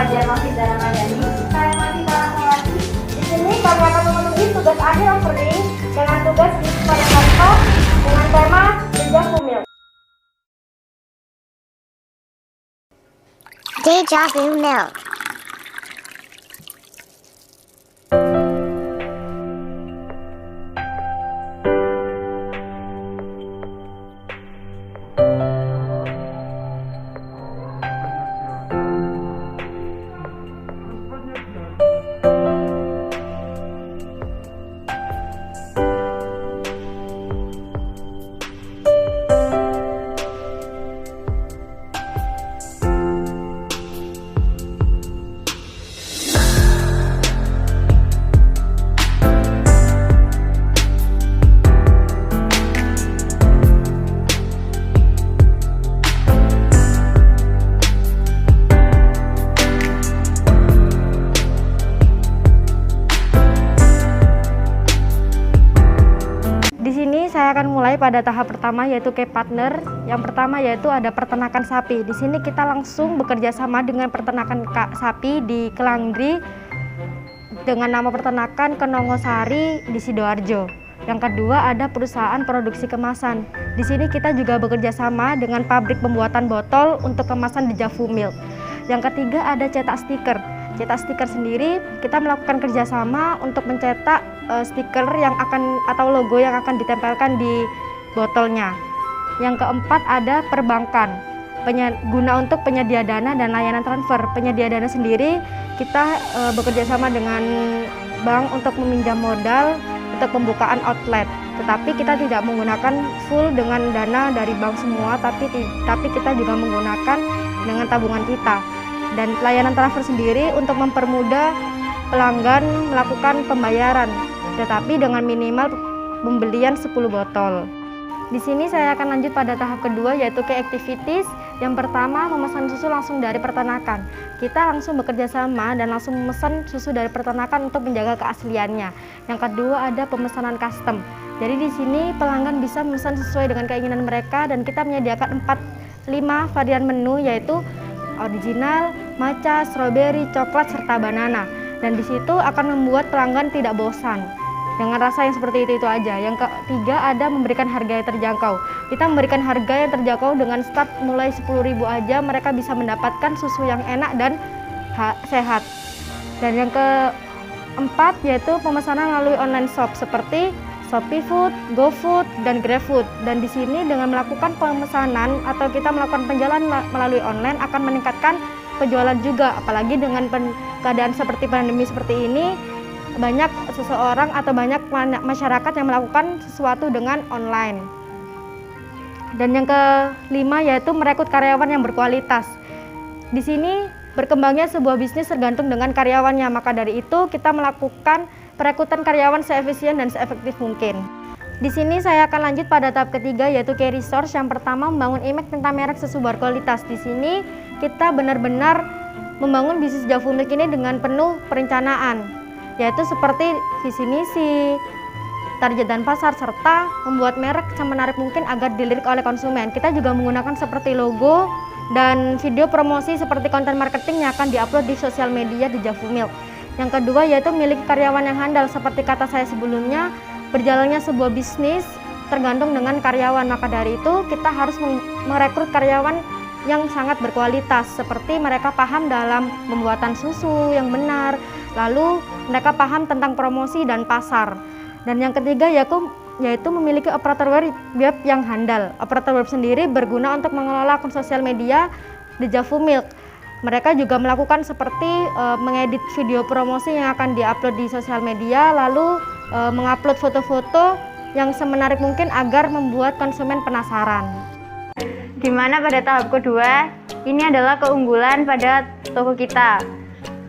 Fajar Nofis dan Ramadhani. Saya masih Karamawati. Di sini kami akan memenuhi tugas akhir offering dengan tugas di pada laptop dengan tema Deja Vu Milk. Deja Vu Milk. Saya akan mulai pada tahap pertama yaitu K-partner. Yang pertama yaitu ada peternakan sapi. Di sini kita langsung bekerja sama dengan peternakan sapi di Kelangdri dengan nama peternakan Kenongosari di Sidoarjo. Yang kedua ada perusahaan produksi kemasan. Di sini kita juga bekerja sama dengan pabrik pembuatan botol untuk kemasan Deja Vu Milk. Yang ketiga ada cetak stiker. Cetak stiker sendiri kita melakukan kerjasama untuk mencetak stiker yang akan atau logo yang akan ditempelkan di botolnya. Yang keempat ada perbankan, guna untuk penyedia dana dan layanan transfer. Penyedia dana sendiri kita bekerja sama dengan bank untuk meminjam modal untuk pembukaan outlet. Tetapi kita tidak menggunakan full dengan dana dari bank semua, tapi kita juga menggunakan dengan tabungan kita. Dan layanan transfer sendiri untuk mempermudah pelanggan melakukan pembayaran, tetapi dengan minimal pembelian 10 botol. Di sini saya akan lanjut pada tahap kedua yaitu key activities. Yang pertama memesan susu langsung dari peternakan. Kita langsung bekerja sama dan langsung memesan susu dari peternakan untuk menjaga keasliannya. Yang kedua ada pemesanan custom. Jadi di sini pelanggan bisa memesan sesuai dengan keinginan mereka dan kita menyediakan 5 varian menu yaitu original, matcha, strawberry, coklat, serta banana. Dan di situ akan membuat pelanggan tidak bosan dengan rasa yang seperti itu aja. Yang ketiga ada memberikan harga yang terjangkau. Kita memberikan harga yang terjangkau dengan start mulai 10.000 aja mereka bisa mendapatkan susu yang enak dan sehat. Dan yang keempat yaitu pemesanan melalui online shop seperti Shopee Food, GoFood, dan GrabFood. Dan di sini dengan melakukan pemesanan atau kita melakukan penjualan melalui online akan meningkatkan penjualan juga. Apalagi dengan keadaan seperti pandemi seperti ini, banyak seseorang atau banyak masyarakat yang melakukan sesuatu dengan online. Dan yang kelima yaitu merekrut karyawan yang berkualitas. Di sini berkembangnya sebuah bisnis tergantung dengan karyawannya. Maka dari itu kita melakukan perekrutan karyawan seefisien dan seefektif mungkin. Di sini saya akan lanjut pada tahap ketiga yaitu key resource. Yang pertama membangun image tentang merek susu berkualitas. Di sini kita benar-benar membangun bisnis Deja Vu Milk ini dengan penuh perencanaan, yaitu seperti visi misi, target dan pasar, serta membuat merek semenarik mungkin agar dilirik oleh konsumen. Kita juga menggunakan seperti logo dan video promosi seperti konten marketing yang akan diupload di sosial media Deja Vu Milk. Yang kedua yaitu memiliki karyawan yang handal. Seperti kata saya sebelumnya, berjalannya sebuah bisnis tergantung dengan karyawan. Maka dari itu kita harus merekrut karyawan yang sangat berkualitas, seperti mereka paham dalam pembuatan susu yang benar, lalu mereka paham tentang promosi dan pasar. Dan yang ketiga yaitu memiliki operator web yang handal. Operator web sendiri berguna untuk mengelola akun sosial media Deja Vu Milk. Mereka juga melakukan seperti mengedit video promosi yang akan diupload di sosial media, lalu mengupload foto-foto yang semenarik mungkin agar membuat konsumen penasaran. Dimana pada tahap kedua, ini adalah keunggulan pada toko kita.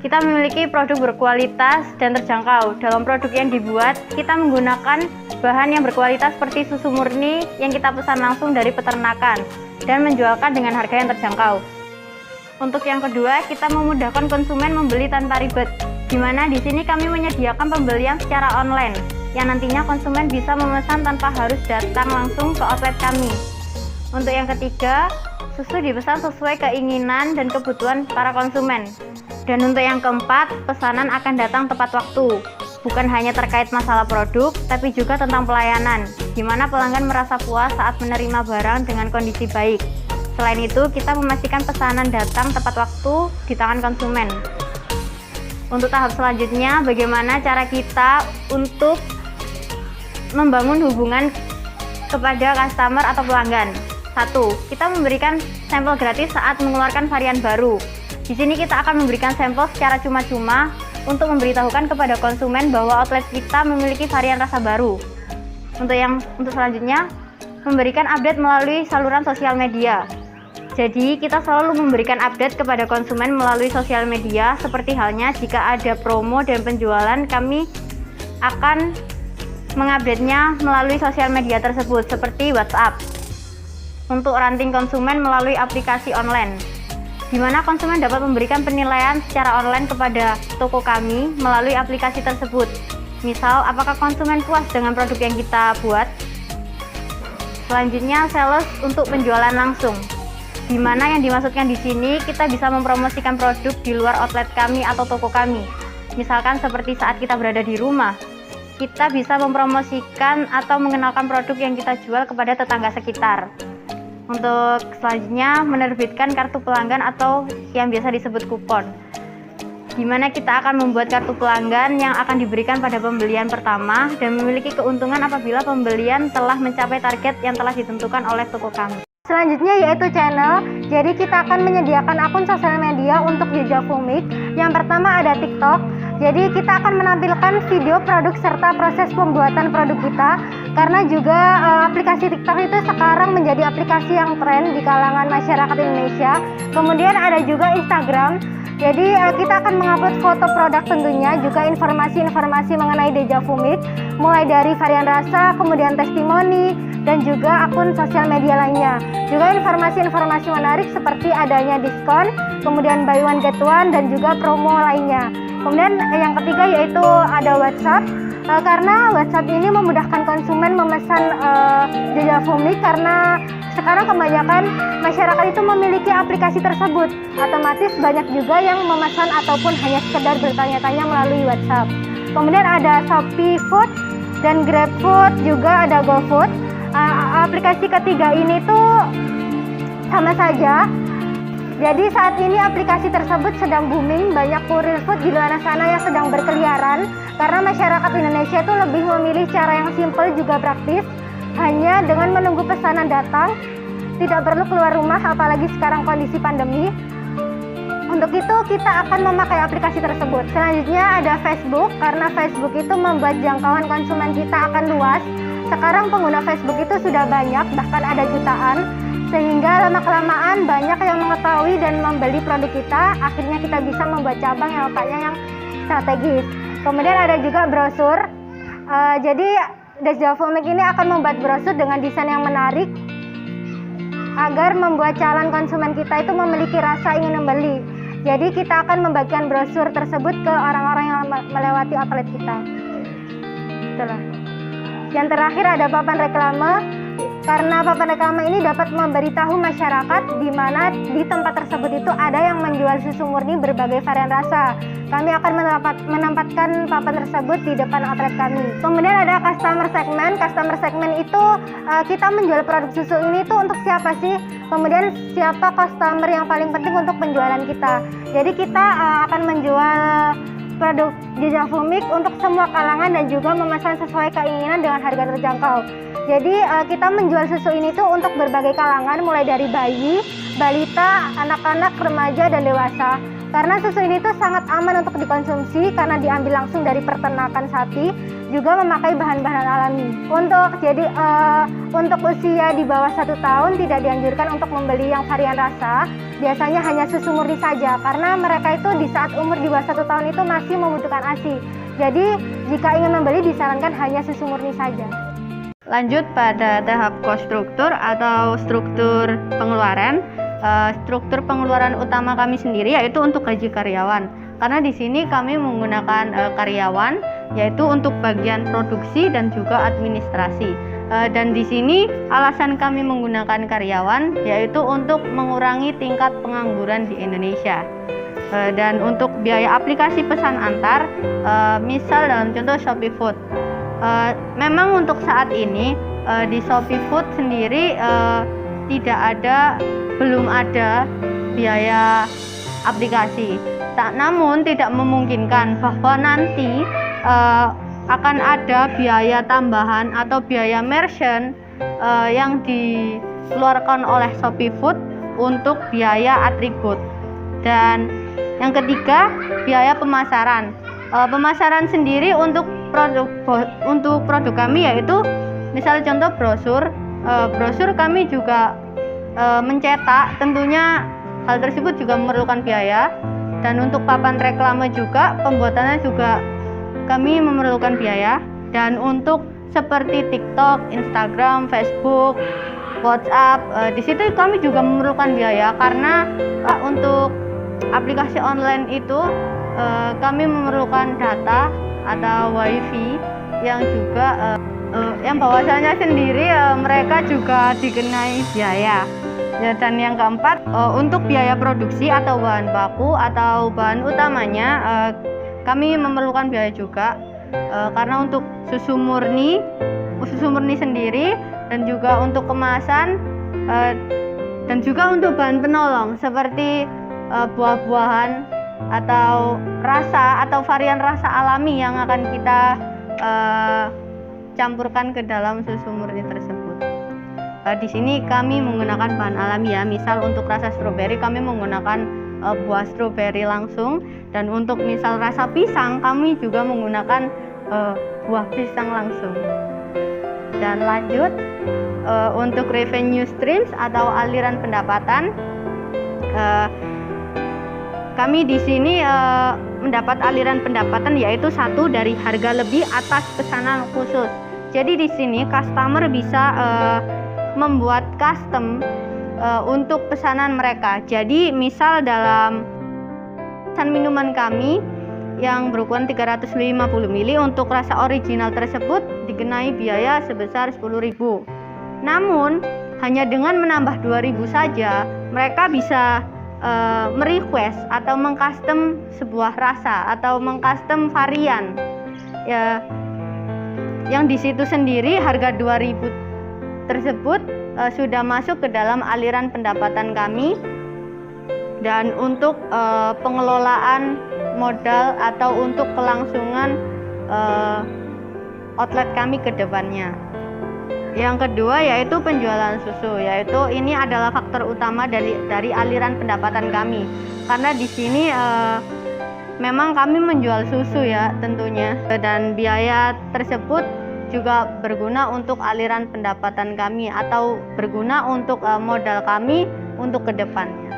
Kita memiliki produk berkualitas dan terjangkau. Dalam produk yang dibuat, kita menggunakan bahan yang berkualitas seperti susu murni yang kita pesan langsung dari peternakan dan menjualkan dengan harga yang terjangkau. Untuk yang kedua, kita memudahkan konsumen membeli tanpa ribet, di mana di sini kami menyediakan pembelian secara online, yang nantinya konsumen bisa memesan tanpa harus datang langsung ke outlet kami. Untuk yang ketiga, susu dipesan sesuai keinginan dan kebutuhan para konsumen. Dan untuk yang keempat, pesanan akan datang tepat waktu. Bukan hanya terkait masalah produk, tapi juga tentang pelayanan, di mana pelanggan merasa puas saat menerima barang dengan kondisi baik. Selain itu, kita memastikan pesanan datang tepat waktu di tangan konsumen. Untuk tahap selanjutnya, bagaimana cara kita untuk membangun hubungan kepada customer atau pelanggan. 1. Kita memberikan sampel gratis saat mengeluarkan varian baru. Di sini kita akan memberikan sampel secara cuma-cuma untuk memberitahukan kepada konsumen bahwa outlet kita memiliki varian rasa baru. Untuk selanjutnya, memberikan update melalui saluran sosial media. Jadi, kita selalu memberikan update kepada konsumen melalui sosial media, seperti halnya jika ada promo dan penjualan, kami akan mengupdate-nya melalui sosial media tersebut, seperti WhatsApp. Untuk ranting konsumen melalui aplikasi online, di mana konsumen dapat memberikan penilaian secara online kepada toko kami melalui aplikasi tersebut. Misal, apakah konsumen puas dengan produk yang kita buat? Selanjutnya, sales untuk penjualan langsung, di mana yang dimaksudkan di sini kita bisa mempromosikan produk di luar outlet kami atau toko kami. Misalkan seperti saat kita berada di rumah, kita bisa mempromosikan atau mengenalkan produk yang kita jual kepada tetangga sekitar. Untuk selanjutnya, menerbitkan kartu pelanggan atau yang biasa disebut kupon, di mana kita akan membuat kartu pelanggan yang akan diberikan pada pembelian pertama dan memiliki keuntungan apabila pembelian telah mencapai target yang telah ditentukan oleh toko kami. Selanjutnya yaitu channel. Jadi kita akan menyediakan akun sosial media untuk Jejak Fumik. Yang pertama ada TikTok. Jadi kita akan menampilkan video produk serta proses pembuatan produk kita. Karena juga aplikasi TikTok itu sekarang menjadi aplikasi yang tren di kalangan masyarakat Indonesia. Kemudian ada juga Instagram. Jadi kita akan mengupload foto produk tentunya, juga informasi-informasi mengenai Jejak Fumik, mulai dari varian rasa, kemudian testimoni, dan juga akun sosial media lainnya. Juga informasi-informasi menarik seperti adanya diskon, kemudian buy one get one, dan juga promo lainnya. Kemudian yang ketiga yaitu ada WhatsApp, karena WhatsApp ini memudahkan konsumen memesan Jejak Fumik karena sekarang kebanyakan masyarakat itu memiliki aplikasi tersebut. Otomatis banyak juga yang memesan ataupun hanya sekedar bertanya-tanya melalui WhatsApp. Kemudian ada Shopee Food dan GrabFood, juga ada GoFood. Aplikasi ketiga ini tuh sama saja. Jadi saat ini aplikasi tersebut sedang booming, banyak kurir food di luar sana yang sedang berkeliaran karena masyarakat Indonesia itu lebih memilih cara yang simpel juga praktis, hanya dengan menunggu pesanan datang, tidak perlu keluar rumah apalagi sekarang kondisi pandemi. Untuk itu kita akan memakai aplikasi tersebut. Selanjutnya ada Facebook, karena Facebook itu membuat jangkauan konsumen kita akan luas. Sekarang pengguna Facebook itu sudah banyak, bahkan ada jutaan, sehingga lama-kelamaan banyak yang mengetahui dan membeli produk kita. Akhirnya kita bisa membuat cabang yang letaknya yang strategis. Kemudian ada juga brosur. Jadi Jejak Fumik ini akan membuat brosur dengan desain yang menarik agar membuat calon konsumen kita itu memiliki rasa ingin membeli. Jadi kita akan membagikan brosur tersebut ke orang-orang yang melewati outlet kita. Itulah. Yang terakhir ada papan reklame. Karena papan reklame ini dapat memberitahu masyarakat di mana di tempat tersebut itu ada yang menjual susu murni berbagai varian rasa. Kami akan menempatkan papan tersebut di depan outlet kami. Kemudian ada customer segment. Customer segment itu kita menjual produk susu ini tuh untuk siapa sih? Kemudian siapa customer yang paling penting untuk penjualan kita. Jadi kita akan menjual produk Jejak Fumik untuk semua kalangan dan juga memesan sesuai keinginan dengan harga terjangkau. Jadi kita menjual susu ini tuh untuk berbagai kalangan, mulai dari bayi, balita, anak-anak, remaja, dan dewasa. Karena susu ini tuh sangat aman untuk dikonsumsi karena diambil langsung dari peternakan sapi, juga memakai bahan-bahan alami. Untuk usia di bawah 1 tahun tidak dianjurkan untuk membeli yang varian rasa. Biasanya hanya susu murni saja, karena mereka itu di saat umur di bawah 1 tahun itu masih membutuhkan ASI. Jadi jika ingin membeli disarankan hanya susu murni saja. Lanjut pada tahap cost struktur atau struktur pengeluaran. Struktur pengeluaran utama kami sendiri yaitu untuk gaji karyawan. Karena di sini kami menggunakan karyawan yaitu untuk bagian produksi dan juga administrasi. Dan di sini alasan kami menggunakan karyawan yaitu untuk mengurangi tingkat pengangguran di Indonesia. Dan untuk biaya aplikasi pesan antar, misal dalam contoh Shopee Food, memang untuk saat ini di Shopee Food sendiri belum ada biaya aplikasi. Namun tidak memungkinkan bahwa nanti akan ada biaya tambahan atau biaya merchant yang dikeluarkan oleh Shopee Food untuk biaya atribut. Dan yang ketiga, biaya pemasaran. Pemasaran sendiri untuk produk kami yaitu misal contoh brosur. Brosur kami juga mencetak, tentunya hal tersebut juga memerlukan biaya. Dan untuk papan reklame juga, pembuatannya juga kami memerlukan biaya. Dan untuk seperti TikTok, Instagram, Facebook, WhatsApp, di situ kami juga memerlukan biaya karena untuk aplikasi online itu kami memerlukan data atau wifi yang juga yang bahwasanya sendiri mereka juga dikenai biaya. Ya, dan yang keempat, untuk biaya produksi atau bahan baku atau bahan utamanya kami memerlukan biaya juga karena untuk susu murni sendiri dan juga untuk kemasan dan juga untuk bahan penolong seperti buah-buahan atau rasa atau varian rasa alami yang akan kita campurkan ke dalam susu murni tersebut. Di sini kami menggunakan bahan alami ya, misal untuk rasa stroberi kami menggunakan buah stroberi langsung, dan untuk misal rasa pisang kami juga menggunakan buah pisang langsung. Dan lanjut untuk revenue streams atau aliran pendapatan, kami di sini mendapat aliran pendapatan yaitu satu dari harga lebih atas pesanan khusus. Jadi di sini customer bisa membuat custom untuk pesanan mereka. Jadi misal dalam pesan minuman kami yang berukuran 350 ml untuk rasa original tersebut dikenai biaya sebesar 10.000. Namun hanya dengan menambah 2.000 saja mereka bisa merequest atau mengcustom sebuah rasa atau mengcustom varian ya, yang di situ sendiri harga 2.000 tersebut sudah masuk ke dalam aliran pendapatan kami. Dan untuk pengelolaan modal atau untuk kelangsungan outlet kami ke depannya. Yang kedua yaitu penjualan susu, yaitu ini adalah faktor utama dari aliran pendapatan kami. Karena di sini memang kami menjual susu ya tentunya, dan biaya tersebut juga berguna untuk aliran pendapatan kami atau berguna untuk modal kami untuk ke depannya.